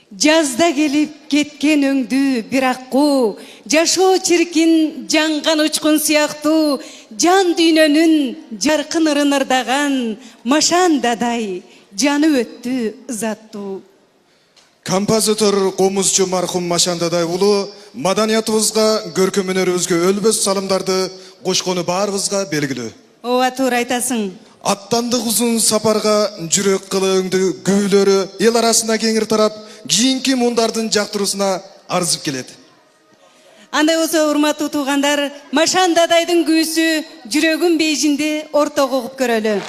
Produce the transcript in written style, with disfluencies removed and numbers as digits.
Жазда келип кеткен өңдү бирак куу, жашоо чиркин жаңган учкун сыяктуу, жан дүйнөнүн жаркын ырын ырдаган машандадай жаны өттү ызаттуу. Композитор комузчу мархум Машандадай уулу маданиятыбызга, көркөм өнөрүбүзгө өлбөс салымдарды кошкону баарыбызга белгилүү. Ооба, туура айтасың. Аттандык узун сапарга жүрөк кылыыңды күүлөрү эл арасына кеңир тарап, кийинки мундардын жактыруусуна арзып келет. Андай болсо, урматтуу туугандар, Машандадайдын күүсү жүрөгүм бейжинди ортого угуп көрөлү.